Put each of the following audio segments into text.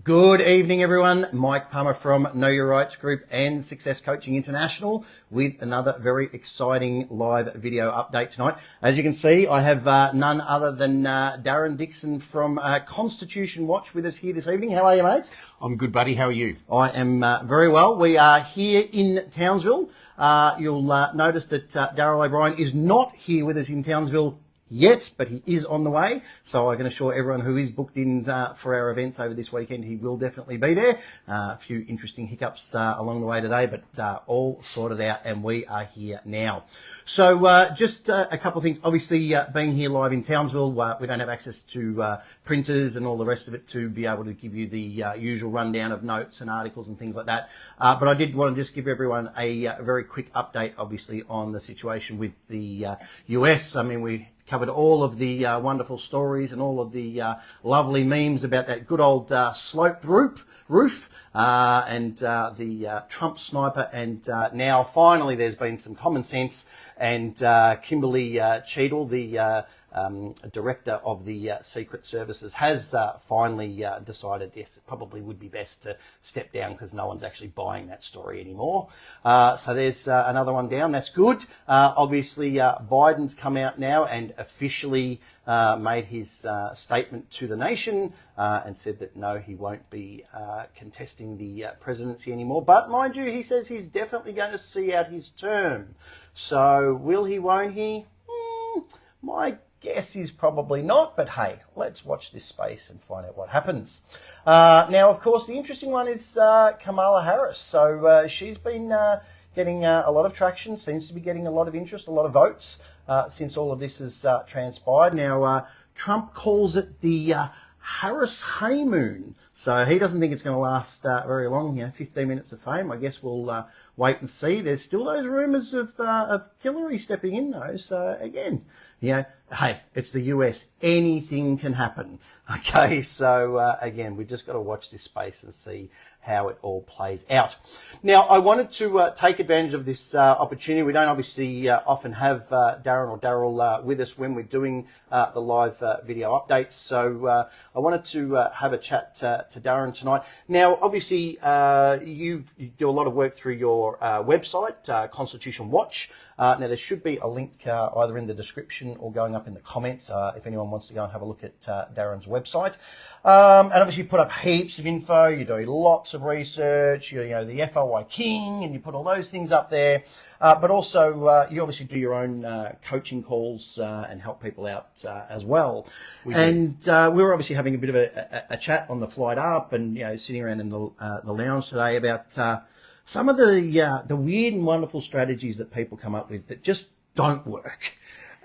Good evening, everyone. Mike Palmer from Know Your Rights Group and Success Coaching International with another very exciting live video update tonight. As you can see, I have none other than Darren Dixon from Constitution Watch with us here this evening. How are you, mate? I'm good, buddy. How are you? I am very well. We are here in Townsville. You'll notice that Darryl O'Brien is not here with us in Townsville yet, but he is on the way. So I can assure everyone who is booked in for our events over this weekend, he will definitely be there. A few interesting hiccups along the way today, but all sorted out, and we are here now. So just a couple of things. Obviously, being here live in Townsville, we don't have access to printers and all the rest of it to be able to give you the usual rundown of notes and articles and things like that. But I did want to just give everyone a very quick update, obviously, on the situation with the US. I mean, we covered all of the wonderful stories and all of the lovely memes about that good old sloped roof and the Trump sniper. And now finally there's been some common sense, and Kimberly Cheadle, the director of the Secret Services, has finally decided, yes, it probably would be best to step down because no one's actually buying that story anymore. So there's another one down. That's good. Obviously, Biden's come out now and officially made his statement to the nation and said that no, he won't be contesting the presidency anymore. But mind you, he says he's definitely going to see out his term. So will he, won't he? My guess is probably not, but hey, let's watch this space and find out what happens. Now, of course, the interesting one is Kamala Harris. So she's been getting a lot of traction, seems to be getting a lot of interest, a lot of votes since all of this has transpired. Now, Trump calls it the Harris honeymoon. So he doesn't think it's going to last very long, 15 minutes of fame. I guess we'll wait and see. There's still those rumours of Hillary stepping in, though. So again, hey, it's the US. Anything can happen. Okay, so again, we've just got to watch this space and see how it all plays out. Now, I wanted to take advantage of this opportunity. We don't obviously often have Darren or Darryl with us when we're doing the live video updates. So I wanted to have a chat to Darren tonight. Now, obviously, you do a lot of work through your website, Constitution Watch. Now, there should be a link either in the description or going up in the comments if anyone wants to go and have a look at Darren's website. And obviously you put up heaps of info, you do lots of research, you know, the FOI King, and you put all those things up there. But also you obviously do your own coaching calls and help people out as well. We were obviously having a bit of a chat on the flight up and, sitting around in the lounge today about some of the weird and wonderful strategies that people come up with that just don't work.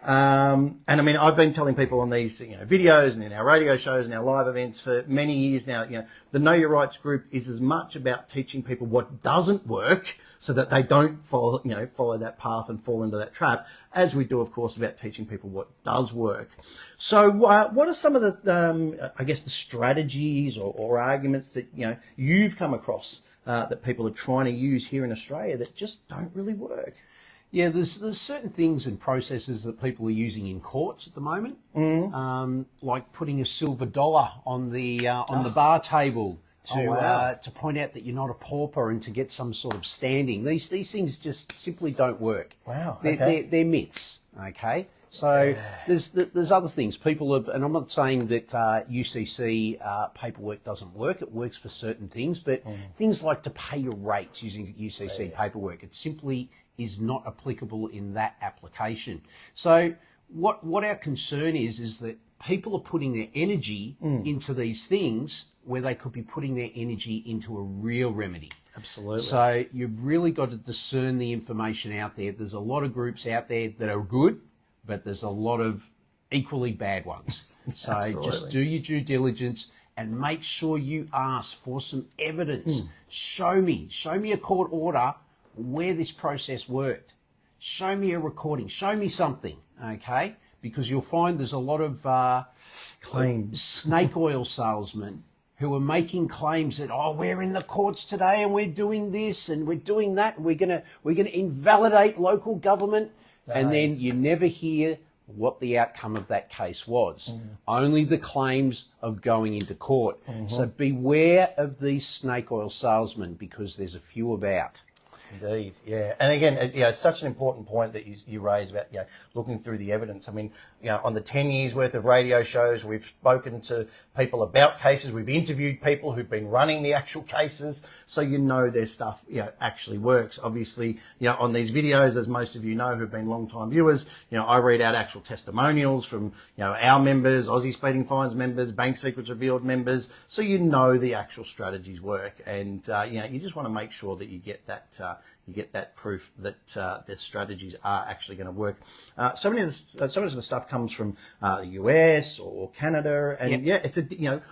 And I mean, I've been telling people on these, videos and in our radio shows and our live events for many years now, the Know Your Rights group is as much about teaching people what doesn't work so that they don't follow that path and fall into that trap, as we do, of course, about teaching people what does work. So what are some of the, the strategies or arguments that, you've come across that people are trying to use here in Australia that just don't really work? Yeah, there's certain things and processes that people are using in courts at the moment, like putting a silver dollar on the bar table to point out that you're not a pauper and to get some sort of standing. These things just simply don't work. Wow, they're myths. Okay, so there's other things people have, and I'm not saying that UCC paperwork doesn't work. It works for certain things, but things like to pay your rates using UCC paperwork, it simply is not applicable in that application. So what our concern is that people are putting their energy into these things where they could be putting their energy into a real remedy. Absolutely. So you've really got to discern the information out there. There's a lot of groups out there that are good, but there's a lot of equally bad ones. So just do your due diligence and make sure you ask for some evidence. Show me a court order where this process worked. Show me a recording. Show me something, okay? Because you'll find there's a lot of claims, snake oil salesmen who are making claims that, we're in the courts today and we're doing this and we're doing that and we're gonna invalidate local government, and then you never hear what the outcome of that case was. Only the claims of going into court. So beware of these snake oil salesmen, because there's a few about. Indeed, yeah. And again, it's such an important point that you raise about, looking through the evidence. I mean, on the 10 years worth of radio shows, we've spoken to people about cases. We've interviewed people who've been running the actual cases. So their stuff, actually works. Obviously, on these videos, as most of you know who've been long-time viewers, I read out actual testimonials from, our members, Aussie Speeding Fines members, Bank Secrets Revealed members. So the actual strategies work. And, you just want to make sure that you get that proof that their strategies are actually going to work. So much of the stuff comes from the US or Canada, and it's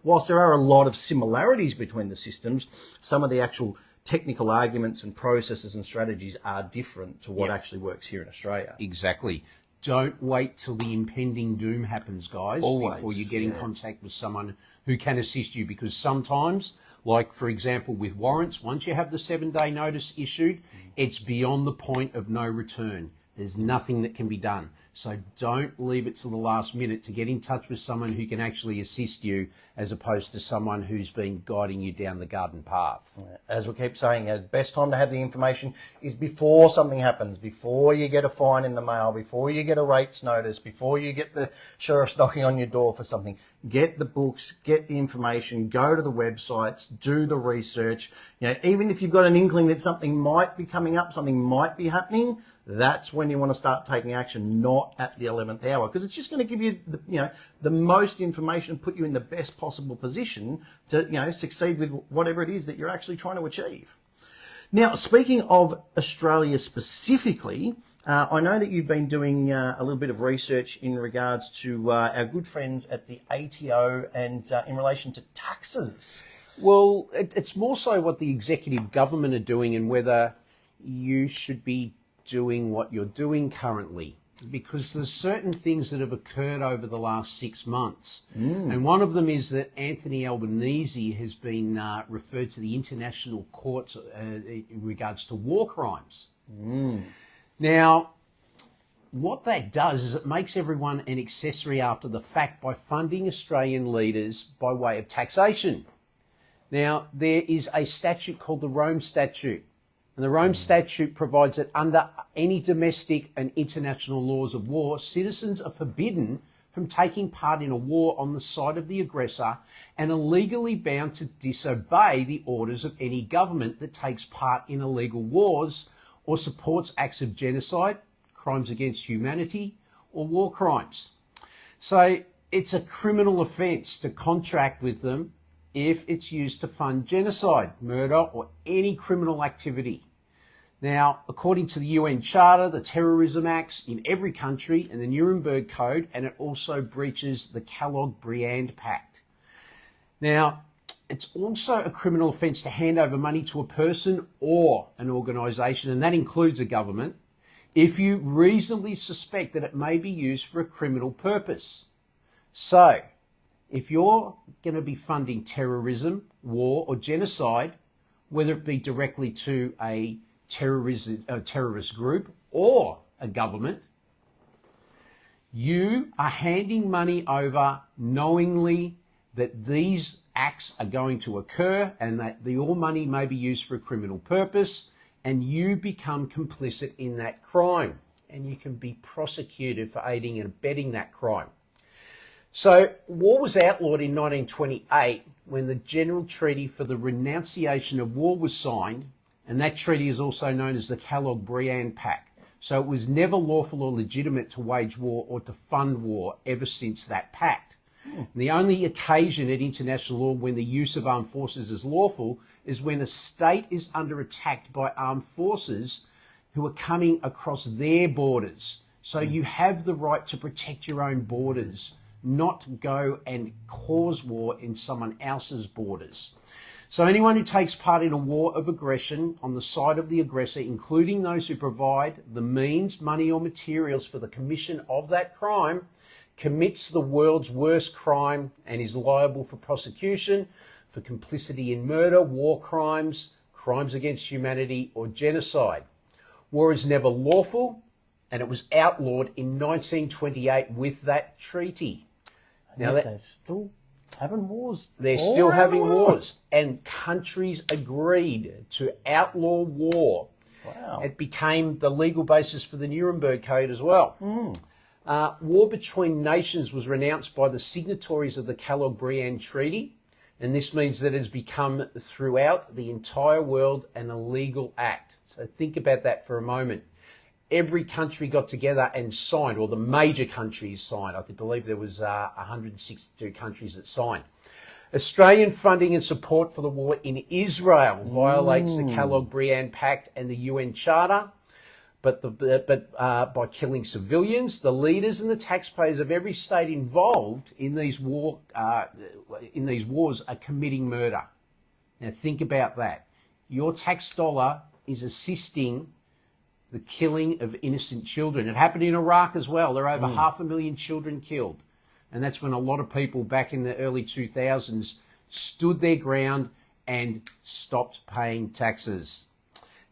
whilst there are a lot of similarities between the systems, some of the actual technical arguments and processes and strategies are different to what actually works here in Australia. Exactly. Don't wait till the impending doom happens, guys, before you get in contact with someone who can assist you, because sometimes, like for example with warrants, once you have the 7-day notice issued, it's beyond the point of no return. There's nothing that can be done. So don't leave it till the last minute to get in touch with someone who can actually assist you, as opposed to someone who's been guiding you down the garden path. As we keep saying, the best time to have the information is before something happens, before you get a fine in the mail, before you get a rates notice, before you get the sheriff's knocking on your door for something. Get the books, get the information, go to the websites, do the research. Even if you've got an inkling that something might be coming up, something might be happening, that's when you want to start taking action, not at the 11th hour, because it's just going to give you the most information, put you in the best possible position to succeed with whatever it is that you're actually trying to achieve. Now, speaking of Australia specifically, I know that you've been doing a little bit of research in regards to our good friends at the ATO and in relation to taxes. Well, it's more so what the executive government are doing, and whether you should be doing what you're doing currently, because there's certain things that have occurred over the last 6 months. And one of them is that Anthony Albanese has been referred to the international courts in regards to war crimes. Now, what that does is it makes everyone an accessory after the fact by funding Australian leaders by way of taxation. Now, there is a statute called the Rome Statute. And the Rome Statute provides that under any domestic and international laws of war, citizens are forbidden from taking part in a war on the side of the aggressor and are legally bound to disobey the orders of any government that takes part in illegal wars or supports acts of genocide, crimes against humanity, or war crimes. So it's a criminal offence to contract with them if it's used to fund genocide, murder, or any criminal activity. Now, according to the UN Charter, the terrorism acts in every country and the Nuremberg Code, and it also breaches the Kellogg-Briand Pact. Now, it's also a criminal offence to hand over money to a person or an organisation, and that includes a government, if you reasonably suspect that it may be used for a criminal purpose. So, if you're going to be funding terrorism, war, or genocide, whether it be directly to a terrorist group or a government, you are handing money over knowingly that these acts are going to occur and that your money may be used for a criminal purpose, and you become complicit in that crime, and you can be prosecuted for aiding and abetting that crime. So war was outlawed in 1928 when the General Treaty for the Renunciation of War was signed, and that treaty is also known as the Kellogg-Briand Pact. So it was never lawful or legitimate to wage war or to fund war ever since that pact. The only occasion in international law when the use of armed forces is lawful is when a state is under attack by armed forces who are coming across their borders. So you have the right to protect your own borders, not go and cause war in someone else's borders. So anyone who takes part in a war of aggression on the side of the aggressor, including those who provide the means, money or materials for the commission of that crime, commits the world's worst crime and is liable for prosecution for complicity in murder, war crimes, crimes against humanity, or genocide. War is never lawful, and it was outlawed in 1928 with that treaty. Now they're still having wars. They're all still around having the world. wars, and countries agreed to outlaw war. Wow. It became the legal basis for the Nuremberg Code as well. War between nations was renounced by the signatories of the Kellogg-Briand Treaty, and this means that it has become throughout the entire world an illegal act. So think about that for a moment. Every country got together and signed, or the major countries signed. I believe there was 162 countries that signed. Australian funding and support for the war in Israel violates the Kellogg-Briand Pact and the UN Charter, but by killing civilians, the leaders and the taxpayers of every state involved in these wars are committing murder. Now think about that. Your tax dollar is assisting the killing of innocent children. It happened in Iraq as well. There are over 500,000 children killed. And that's when a lot of people back in the early 2000s stood their ground and stopped paying taxes.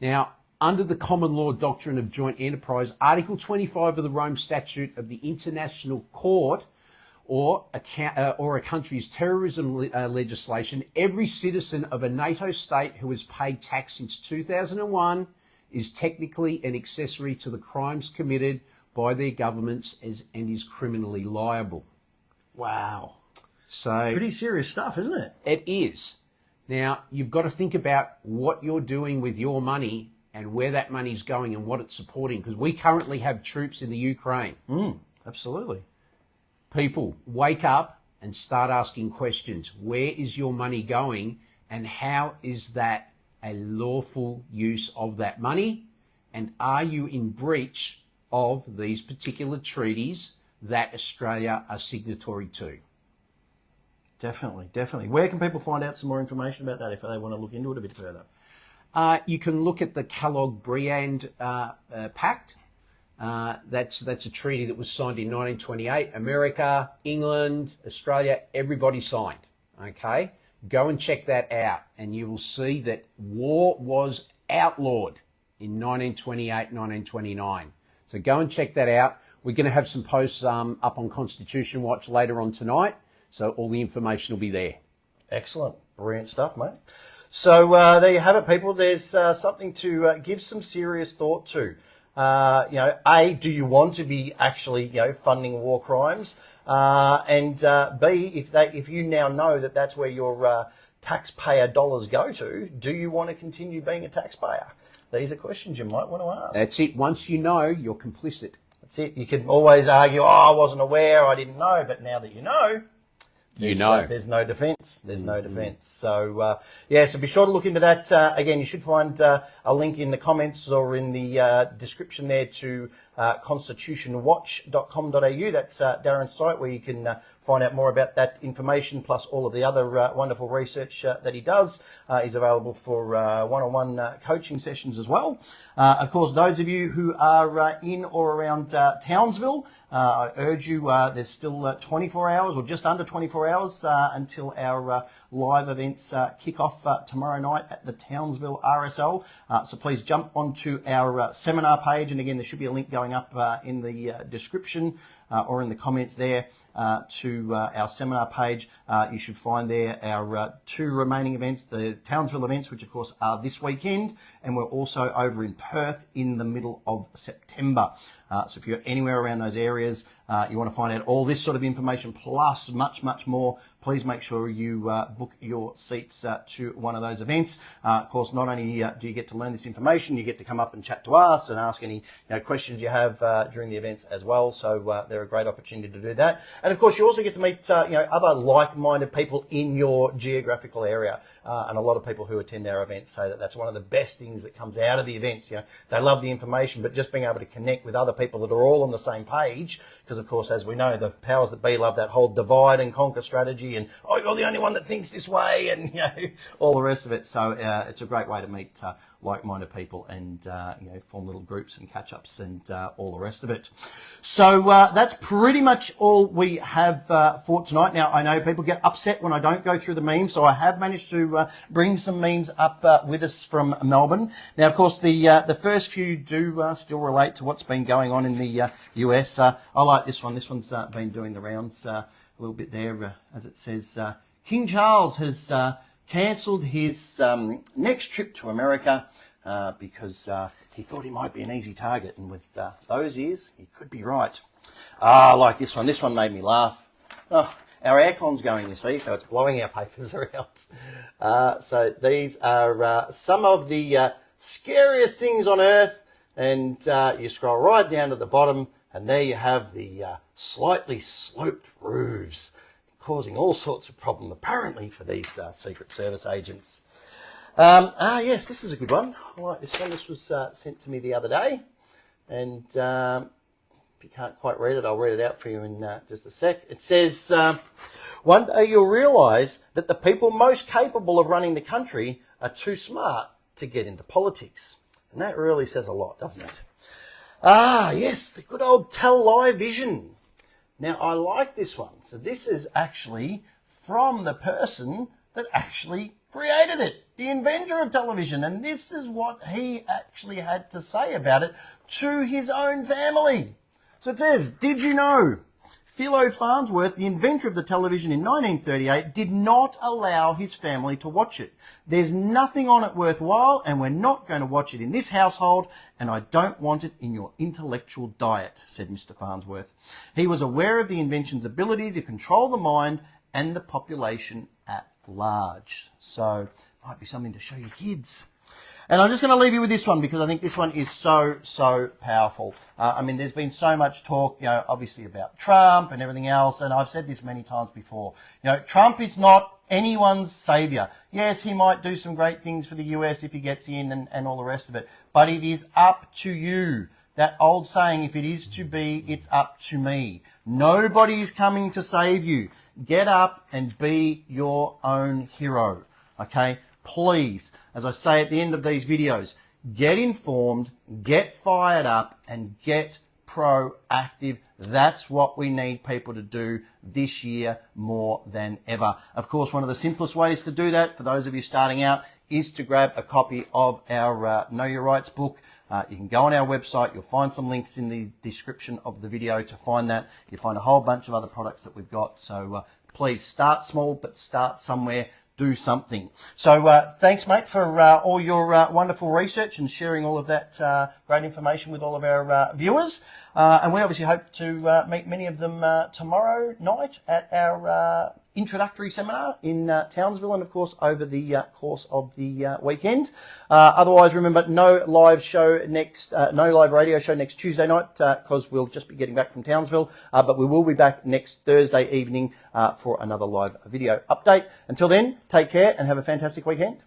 Now, under the common law doctrine of joint enterprise, Article 25 of the Rome Statute of the International Court, or a country's terrorism legislation, every citizen of a NATO state who has paid tax since 2001 is technically an accessory to the crimes committed by their governments and is criminally liable. Wow. So Pretty serious stuff, isn't it? it is. Now, you've got to think about what you're doing with your money and where that money's going and what it's supporting, because we currently have troops in the Ukraine. Absolutely. People, wake up and start asking questions. Where is your money going, and how is that a lawful use of that money? And are you in breach of these particular treaties that Australia are signatory to? Definitely, definitely. Where can people find out some more information about that if they want to look into it a bit further? You can look at the Kellogg-Briand Pact. That's a treaty that was signed in 1928. America, England, Australia, everybody signed. Okay? Go and check that out, and you will see that war was outlawed in 1928, 1929. So go and check that out. We're going to have some posts up on Constitution Watch later on tonight, so all the information will be there. Excellent. Brilliant stuff, mate. So there you have it, people. There's something to give some serious thought to. A, do you want to be actually, funding war crimes? And B, if you now know that that's where your taxpayer dollars go to, do you want to continue being a taxpayer? These are questions you might want to ask. That's it. Once you know, you're complicit. That's it. You can always argue, I wasn't aware, I didn't know, but now that you know, there's no defence. There's no defence. So, so be sure to look into that. Again, you should find a link in the comments or in the description there to constitutionwatch.com.au. That's Darren's site where you can find out more about that information, plus all of the other wonderful research that he does. He's available for one-on-one coaching sessions as well. Of course, those of you who are in or around Townsville, I urge you, there's still 24 hours or just under 24 hours until our live events kick off tomorrow night at the Townsville RSL. So please jump onto our seminar page, and again, there should be a link going up in the description or in the comments there to our seminar page. You should find there our two remaining events, the Townsville events, which of course are this weekend, and we're also over in Perth in the middle of September. So if you're anywhere around those areas, you want to find out all this sort of information plus much, much more, please make sure you book your seats to one of those events. Of course, not only do you get to learn this information, you get to come up and chat to us and ask any questions you have during the events as well. So they're a great opportunity to do that. And of course, you also get to meet other like-minded people in your geographical area. And a lot of people who attend our events say that that's one of the best things that comes out of the events. They love the information, but just being able to connect with other people that are all on the same page, because of course, as we know, the powers that be love that whole divide and conquer strategy, and you're the only one that thinks this way, and all the rest of it. So it's a great way to meet like-minded people and form little groups and catch-ups and all the rest of it. So that's pretty much all we we have for tonight. Now, I know people get upset when I don't go through the memes, so I have managed to bring some memes up with us from Melbourne. Now, of course, the first few do still relate to what's been going on in the US. I like this one. This one's been doing the rounds a little bit there, as it says, King Charles has cancelled his next trip to America because he thought he might be an easy target, and with those ears, he could be right. I like this one. This one made me laugh. Oh, our aircon's going, you see, so it's blowing our papers around. So these are some of the scariest things on Earth, and you scroll right down to the bottom, and there you have the slightly sloped roofs, causing all sorts of problem, apparently, for these Secret Service agents. Yes, this is a good one. I like this one. This was sent to me the other day, and if you can't quite read it, I'll read it out for you in just a sec. It says, one day you'll realise that the people most capable of running the country are too smart to get into politics. And that really says a lot, doesn't it? Yes, the good old television. Now, I like this one. So this is actually from the person that actually created it, the inventor of television. And this is what he actually had to say about it to his own family. So it says, did you know Philo Farnsworth, the inventor of the television in 1938, did not allow his family to watch it. There's nothing on it worthwhile, and we're not going to watch it in this household, and I don't want it in your intellectual diet, said Mr. Farnsworth. He was aware of the invention's ability to control the mind and the population at large. So, might be something to show your kids. And I'm just going to leave you with this one because I think this one is so powerful. I mean, there's been so much talk, obviously about Trump and everything else, and I've said this many times before. Trump is not anyone's saviour. Yes, he might do some great things for the US if he gets in and all the rest of it, but it is up to you. That old saying, if it is to be, it's up to me. Nobody's coming to save you. Get up and be your own hero, okay? Please, as I say at the end of these videos, get informed, get fired up, and get proactive. That's what we need people to do this year more than ever. Of course, one of the simplest ways to do that, for those of you starting out, is to grab a copy of our Know Your Rights book. You can go on our website. You'll find some links in the description of the video to find that. You'll find a whole bunch of other products that we've got. So please start small, but start somewhere. Do something. So thanks, mate, for all your wonderful research and sharing all of that great information with all of our viewers. And we obviously hope to meet many of them tomorrow night at our introductory seminar in Townsville, and of course over the course of the weekend. Otherwise, remember, no live radio show next Tuesday night because we'll just be getting back from Townsville. But we will be back next Thursday evening for another live video update. Until then, take care and have a fantastic weekend.